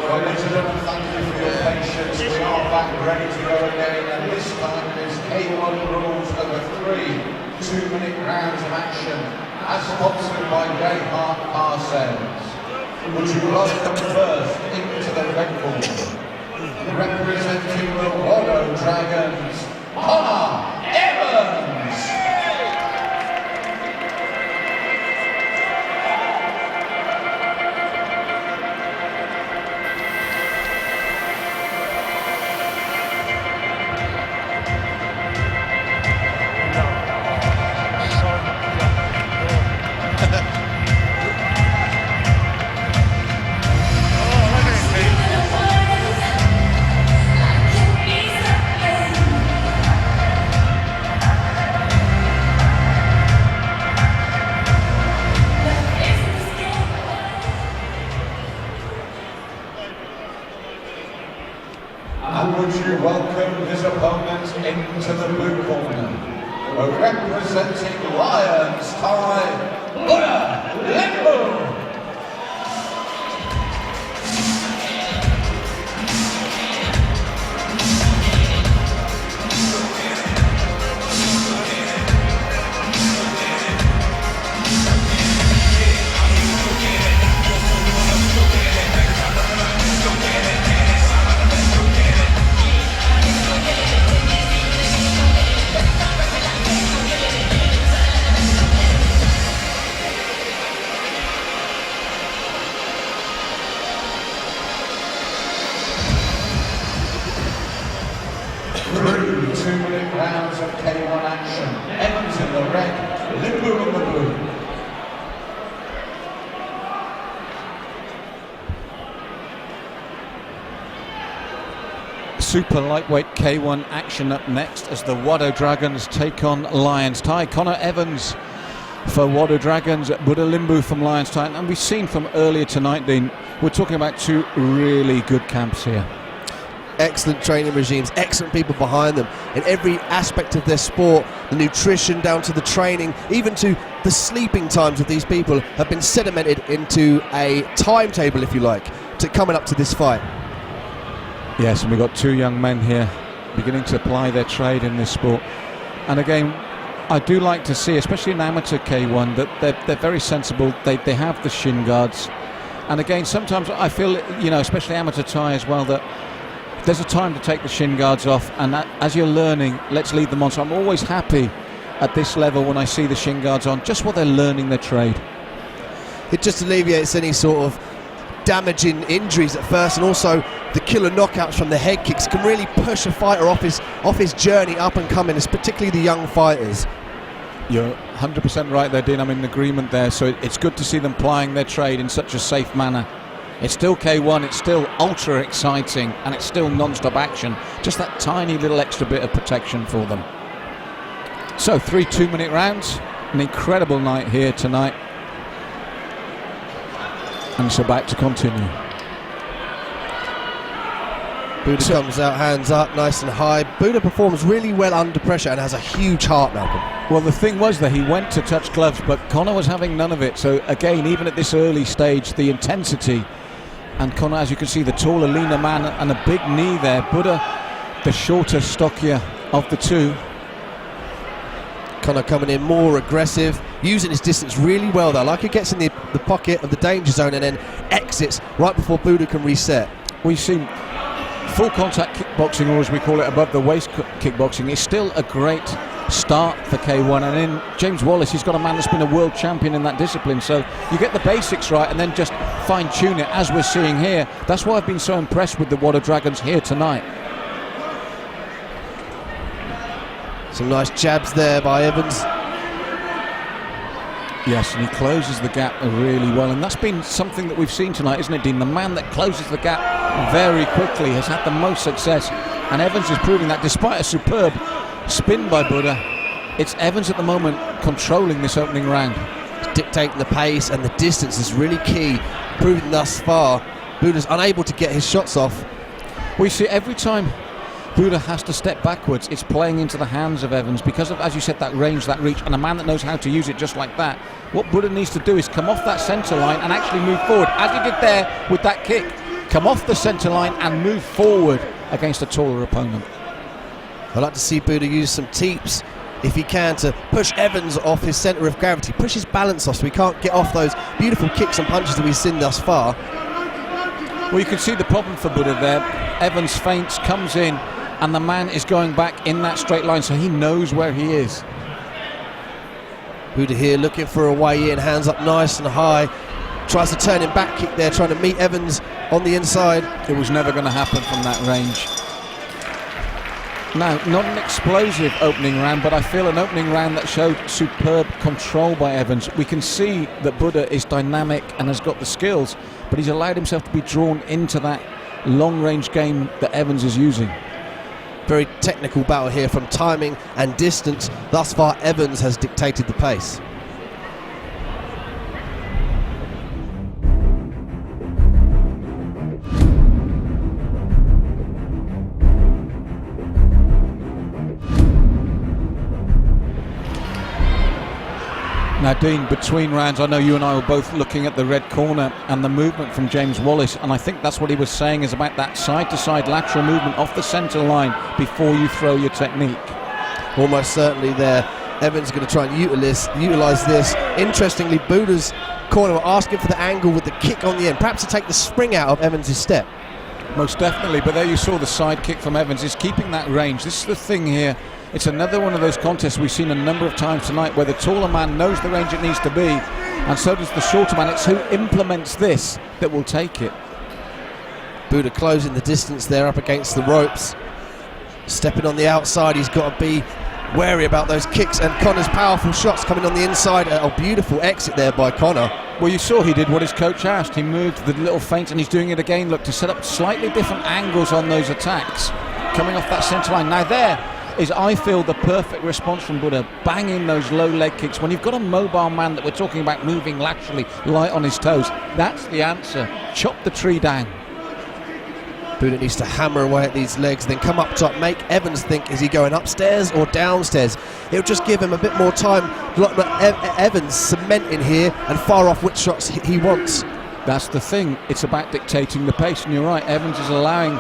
Well, ladies and gentlemen, thank you for your patience. We are back ready to go again, and this time is K1 rules over 3 2-minute rounds of action, as sponsored by Gayheart Car Sales. Would you welcome first into the red corner, representing the Wado Dragons, Connor Evans! And would you welcome his opponent into the blue corner, representing Lions Tie, Budha, Limbu! Three 2-minute rounds of K1 action. Evans in the red, Limbu in the blue. Super lightweight K1 action up next as the Wado Dragons take on Lions Tie. Connor Evans for Wado Dragons, Budha Limbu from Lions Tie. And we've seen from earlier tonight, Dean, we're talking about 2 really good camps here. Excellent training regimes, excellent people behind them in every aspect of their sport, the nutrition down to the training, even to the sleeping times of these people have been sedimented into a timetable, if you like, to coming up to this fight. Yes, and we've got 2 young men here beginning to apply their trade in this sport. And again, I do like to see, especially in amateur K1, that they're very sensible. They have the shin guards. And again, sometimes I feel, you know, especially amateur Thai as well, that there's a time to take the shin guards off, and that, as you're learning, let's leave them on. So I'm always happy at this level when I see the shin guards on, just while they're learning their trade. It just alleviates any sort of damaging injuries at first, and also the killer knockouts from the head kicks can really push a fighter off his journey up and coming, particularly the young fighters. You're 100% right there, Dean. I'm in agreement there. So it's good to see them plying their trade in such a safe manner. It's still K1, it's still ultra exciting, and it's still non-stop action. Just that tiny little extra bit of protection for them. So 3 2-minute rounds, an incredible night here tonight. And it's about to continue. Budha comes out, hands up, nice and high. Budha performs really well under pressure and has a huge heart, Malcolm. Well, the thing was that he went to touch gloves, but Connor was having none of it. So again, even at this early stage, the intensity. And Connor, as you can see, the taller, leaner man and a big knee there. Budha, the shorter, stockier of the 2. Connor coming in more aggressive, using his distance really well though. Like he gets in the pocket of the danger zone and then exits right before Budha can reset. We've seen full contact kickboxing, or as we call it, above the waist kickboxing, is still a great start for K1. And in James Wallace, he's got a man that's been a world champion in that discipline. So you get the basics right and then just fine-tune it, as we're seeing here. That's why I've been so impressed with the Wado Dragons here tonight. Some nice jabs there by Evans. Yes, and he closes the gap really well, and that's been something that we've seen tonight, isn't it, Dean? The man that closes the gap very quickly has had the most success, and Evans is proving that despite a superb spin by Budha. It's Evans at the moment controlling this opening round. Dictating the pace, and the distance is really key, proving thus far Buda's unable to get his shots off. We see every time Budha has to step backwards, it's playing into the hands of Evans because of, as you said, that range, that reach, and a man that knows how to use it just like that. What Budha needs to do is come off that centre line and actually move forward, as he did there with that kick. come off the centre line and move forward against a taller opponent. I'd like to see Budha use some teeps if he can to push Evans off his centre of gravity, push his balance off so he can't get off those beautiful kicks and punches that we've seen thus far. Well, you can see the problem for Budha there. Evans feints, comes in, and the man is going back in that straight line, so he knows where he is. Budha here looking for a way in, hands up nice and high. Tries to turn him back kick there, trying to meet Evans on the inside. It was never going to happen from that range. Now, not an explosive opening round, but I feel an opening round that showed superb control by Evans. We can see that Budha is dynamic and has got the skills, but he's allowed himself to be drawn into that long-range game that Evans is using. Very technical battle here from timing and distance. Thus far, Evans has dictated the pace. Now, Dean, between rounds, I know you and I were both looking at the red corner and the movement from James Wallace, and I think that's what he was saying, is about that side-to-side lateral movement off the centre line before you throw your technique. Almost certainly there. Evans is going to try and utilise this. Interestingly, Buda's corner were asking for the angle with the kick on the end, perhaps to take the spring out of Evans' step. Most definitely, but there you saw the side kick from Evans. Is keeping that range. This is the thing here. It's another one of those contests we've seen a number of times tonight where the taller man knows the range it needs to be, and so does the shorter man. It's who implements this that will take it. Budha closing the distance there up against the ropes. Stepping on the outside, he's got to be wary about those kicks, and Connor's powerful shots coming on the inside. A beautiful exit there by Connor. Well, you saw he did what his coach asked. He moved the little feint, and he's doing it again, look, to set up slightly different angles on those attacks coming off that centre line. Now there is, I feel, the perfect response from Budha, banging those low leg kicks. When you've got a mobile man that we're talking about moving laterally, light on his toes, that's the answer. Chop the tree down. Budha needs to hammer away at these legs, then come up top, make Evans think, is he going upstairs or downstairs? It'll just give him a bit more time. Evans cementing here and far off which shots he wants. That's the thing, it's about dictating the pace, and you're right, Evans is allowing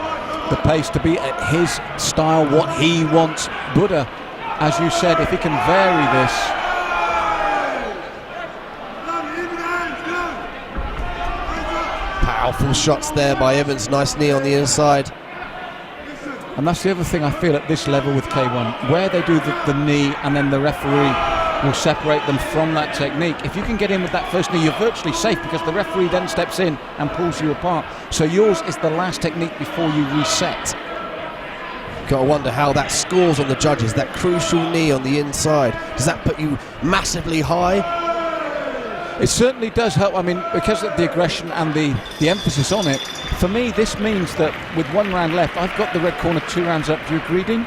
the pace to be at his style, what he wants. Budha, as you said, if he can vary this. Powerful shots there by Evans, nice knee on the inside. And that's the other thing I feel at this level with K1, where they do the knee and then the referee will separate them from that technique. If you can get in with that first knee, you're virtually safe because the referee then steps in and pulls you apart. So yours is the last technique before you reset. Got to wonder how that scores on the judges, that crucial knee on the inside. Does that put you massively high? It certainly does help. I mean, because of the aggression and the emphasis on it, for me this means that with 1 round left, I've got the red corner 2 rounds up. Do you agree, Dean?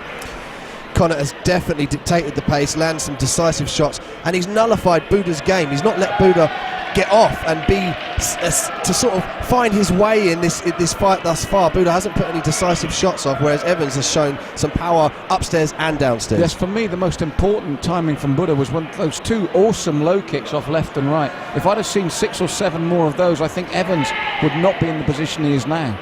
Connor has definitely dictated the pace, lands some decisive shots, and he's nullified Buda's game. He's not let Budha get off and be to sort of find his way in this fight thus far. Budha hasn't put any decisive shots off, whereas Evans has shown some power upstairs and downstairs. Yes, for me the most important timing from Budha was when those 2 awesome low kicks off left and right. If I'd have seen 6 or 7 more of those, I think Evans would not be in the position he is now.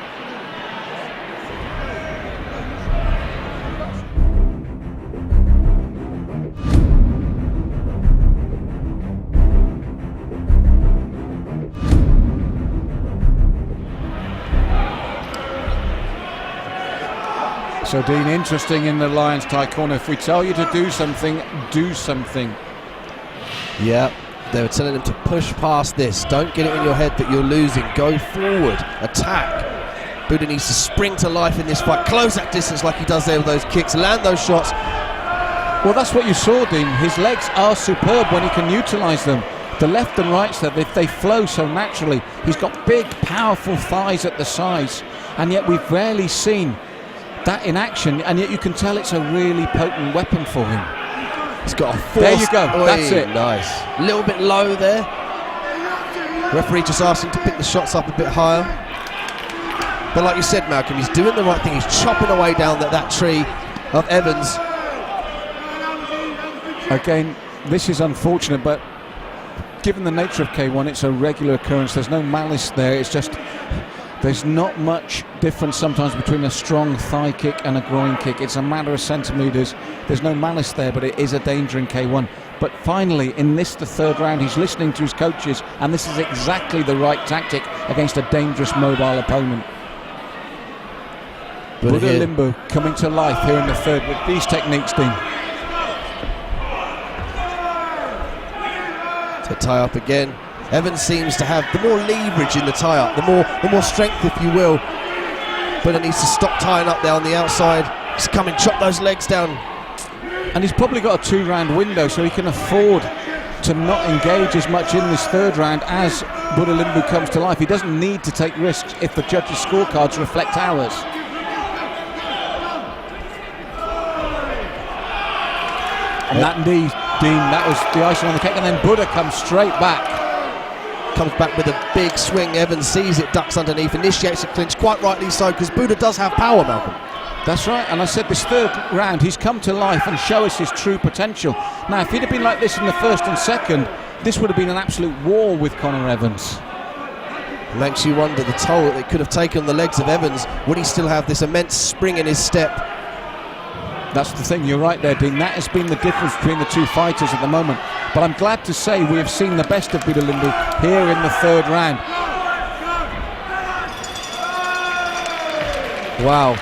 So, Dean, interesting in the Lions tie corner. If we tell you to do something, do something. Yeah, they were telling him to push past this. Don't get it in your head that you're losing. Go forward, attack. Budha needs to spring to life in this fight. Close that distance like he does there with those kicks. Land those shots. Well, that's what you saw, Dean. His legs are superb when he can utilise them. The left and right there, they flow so naturally. He's got big, powerful thighs at the sides, and yet we've rarely seen that in action, and yet you can tell it's a really potent weapon for him. He's got a force. There you go. That's it. Nice. A little bit low there. Referee just asked him to pick the shots up a bit higher. But like you said, Malcolm, he's doing the right thing. He's chopping away down that tree of Evans. Again, this is unfortunate, but given the nature of K1, it's a regular occurrence. There's no malice there. It's just There's not much difference sometimes between a strong thigh kick and a groin kick. It's a matter of centimetres. There's no malice there, but it is a danger in K1. But finally, in this, the third round, he's listening to his coaches, and this is exactly the right tactic against a dangerous mobile opponent. Budha Limbu coming to life here in the third with these techniques, Dean. To tie up again. Evans seems to have the more leverage in the tie-up, the more strength, if you will. Budha needs to stop tying up there on the outside. Just come and chop those legs down. And he's probably got a 2-round window, so he can afford to not engage as much in this third round as Budha Limbu comes to life. He doesn't need to take risks if the judges' scorecards reflect ours. And that knee, Dean, that was the icing on the cake, and then Budha comes straight back. Comes back with a big swing. Evans sees it, ducks underneath, initiates a clinch, quite rightly so, because Budha does have power, Malcolm. That's right, and I said this third round, he's come to life and show us his true potential. Now, if he'd have been like this in the first and second, this would have been an absolute war with Conor Evans. Makes you wonder the toll that it could have taken on the legs of Evans. Would he still have this immense spring in his step? That's the thing, you're right there, Dean. That has been the difference between the two fighters at the moment. But I'm glad to say we have seen the best of Budha Limbu here in the third round. Wow.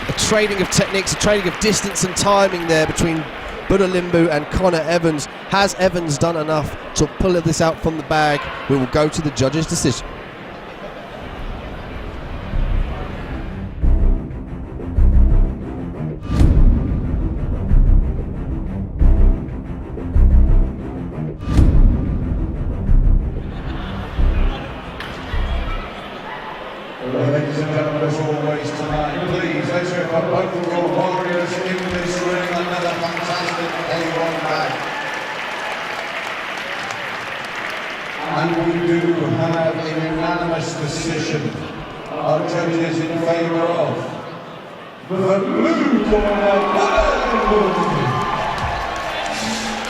A trading of techniques, a trading of distance and timing there between Budha Limbu and Conor Evans. Has Evans done enough to pull this out from the bag? We will go to the judges' decision. Ladies and gentlemen, as always tonight, please, let's hear for both your warriors in this ring. Another fantastic K1 match. And we do have a unanimous decision. Our judges in favour of the blue corner, Wado.